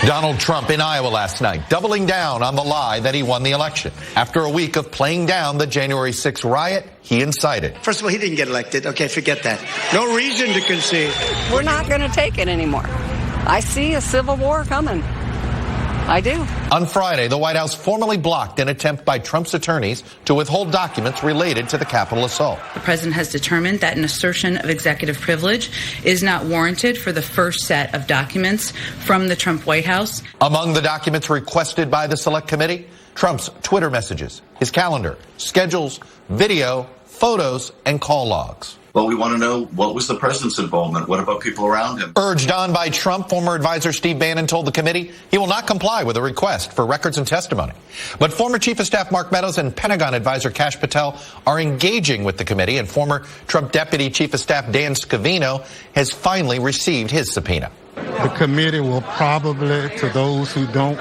Donald Trump in Iowa last night, doubling down on the lie that he won the election after a week of playing down the January 6th riot he incited. First of all, he didn't get elected. Okay, forget that. No reason to concede. We're not going to take it anymore. I see a civil war coming. I do. On Friday, the White House formally blocked an attempt by Trump's attorneys to withhold documents related to the Capitol assault. The president has determined that an assertion of executive privilege is not warranted for the first set of documents from the Trump White House. Among the documents requested by the Select Committee, Trump's Twitter messages, his calendar, schedules, video, photos, and call logs. Well, we want to know, what was the president's involvement? What about people around him? Urged on by Trump, former advisor Steve Bannon told the committee he will not comply with a request for records and testimony. But former Chief of Staff Mark Meadows and Pentagon advisor Kash Patel are engaging with the committee, and former Trump Deputy Chief of Staff Dan Scavino has finally received his subpoena. The committee will probably, to those who don't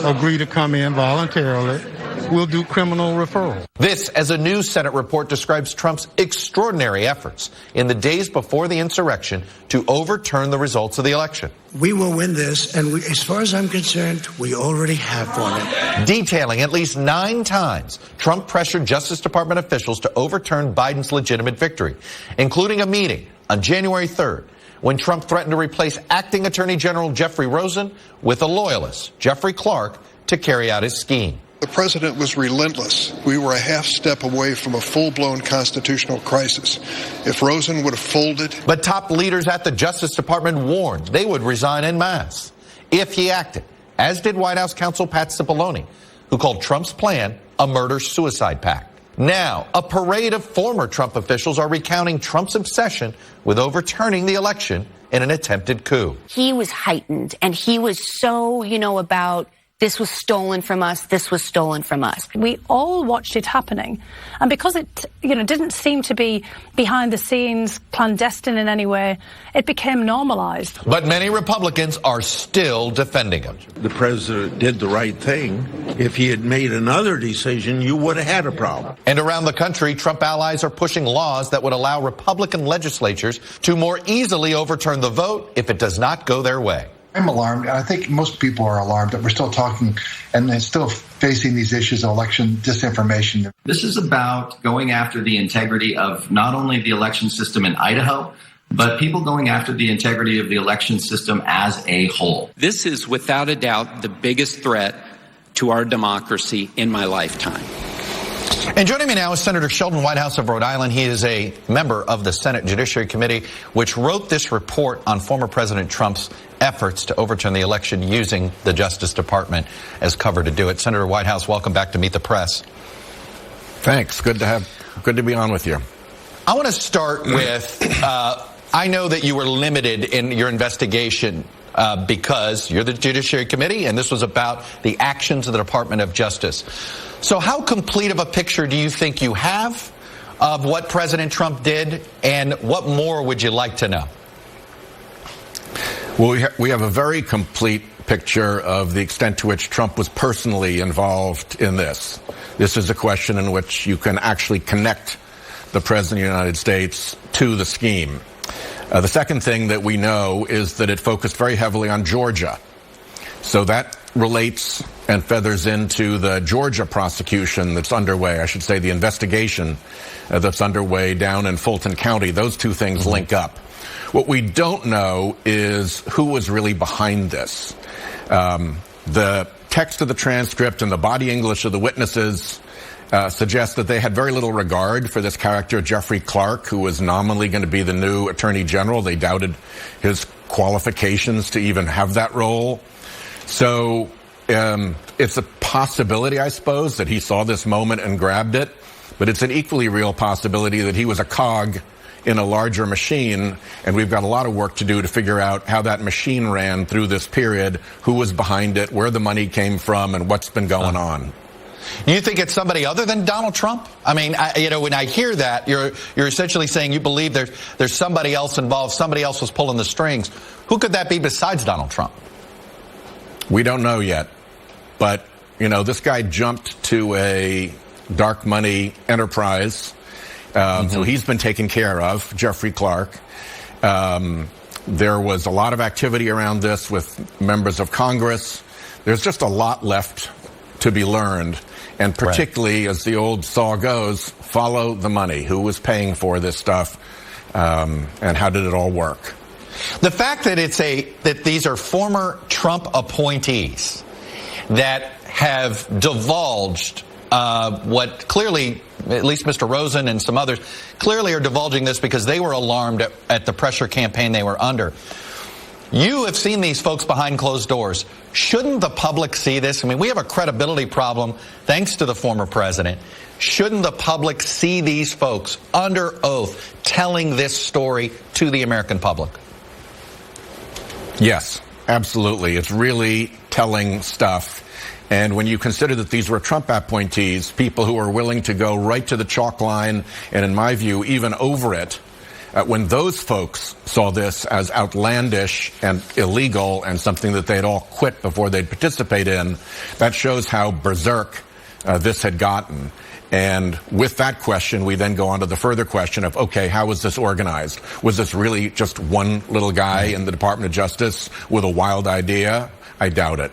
agree to come in voluntarily, will do criminal referral. This, as a new Senate report describes Trump's extraordinary efforts in the days before the insurrection to overturn the results of the election. We will win this, and as far as I'm concerned, we already have won it. Detailing at least 9 times Trump pressured Justice Department officials to overturn Biden's legitimate victory, including a meeting on January 3rd when Trump threatened to replace acting Attorney General Jeffrey Rosen with a loyalist, Jeffrey Clark, to carry out his scheme. The president was relentless. We were a half step away from a full-blown constitutional crisis. If Rosen would have folded... But top leaders at the Justice Department warned they would resign en masse if he acted, as did White House counsel Pat Cipollone, who called Trump's plan a murder-suicide pact. Now, a parade of former Trump officials are recounting Trump's obsession with overturning the election in an attempted coup. He was heightened, and he was so, about... this was stolen from us. This was stolen from us. We all watched it happening. And because it, didn't seem to be behind the scenes, clandestine in any way, it became normalized. But many Republicans are still defending him. The president did the right thing. If he had made another decision, you would have had a problem. And around the country, Trump allies are pushing laws that would allow Republican legislatures to more easily overturn the vote if it does not go their way. I'm alarmed, and I think most people are alarmed that we're still talking and still facing these issues of election disinformation. This is about going after the integrity of not only the election system in Idaho, but people going after the integrity of the election system as a whole. This is without a doubt the biggest threat to our democracy in my lifetime. And joining me now is Senator Sheldon, Whitehouse of Rhode Island. He is a member of the Senate Judiciary Committee, which wrote this report on former President Trump's efforts to overturn the election using the Justice Department as cover to do it. Senator Whitehouse, welcome back to Meet the Press. Thanks. Good to be on with you. I want to start with, I know that you were limited in your investigation because you're the Judiciary Committee, and this was about the actions of the Department of Justice. So how complete of a picture do you think you have of what President Trump did, and what more would you like to know? Well, we have a very complete picture of the extent to which Trump was personally involved in this. This is a question in which you can actually connect the President of the United States to the scheme. The second thing that we know is that it focused very heavily on Georgia. So that relates and feathers into the Georgia prosecution that's underway, I should say the investigation that's underway down in Fulton County. Those two things link up. What we don't know is who was really behind this. The text of the transcript and the body English of the witnesses suggests that they had very little regard for this character, Jeffrey Clark, who was nominally going to be the new Attorney General. They doubted his qualifications to even have that role. So it's a possibility, I suppose, that he saw this moment and grabbed it, but it's an equally real possibility that he was a cog in a larger machine, and we've got a lot of work to do to figure out how that machine ran through this period, who was behind it, where the money came from, and what's been going on. You think it's somebody other than Donald Trump? I mean, when I hear that, you're essentially saying you believe there's somebody else involved, somebody else was pulling the strings. Who could that be besides Donald Trump? We don't know yet. But, this guy jumped to a dark money enterprise. So he's been taken care of, Jeffrey Clark. There was a lot of activity around this with members of Congress. There's just a lot left to be learned. And particularly, as the old saw goes, follow the money. Who was paying for this stuff, and how did it all work? The fact that that these are former Trump appointees that have divulged what clearly, at least Mr. Rosen and some others, clearly are divulging this because they were alarmed at the pressure campaign they were under. You have seen these folks behind closed doors. Shouldn't the public see this? I mean, we have a credibility problem thanks to the former president. Shouldn't the public see these folks under oath telling this story to the American public? Yes, absolutely. It's really telling stuff. And when you consider that these were Trump appointees, people who are willing to go right to the chalk line, and in my view, even over it, when those folks saw this as outlandish and illegal and something that they'd all quit before they'd participate in, that shows how berserk this had gotten. And with that question, we then go on to the further question of, okay, how was this organized? Was this really just one little guy in the Department of Justice with a wild idea? I doubt it.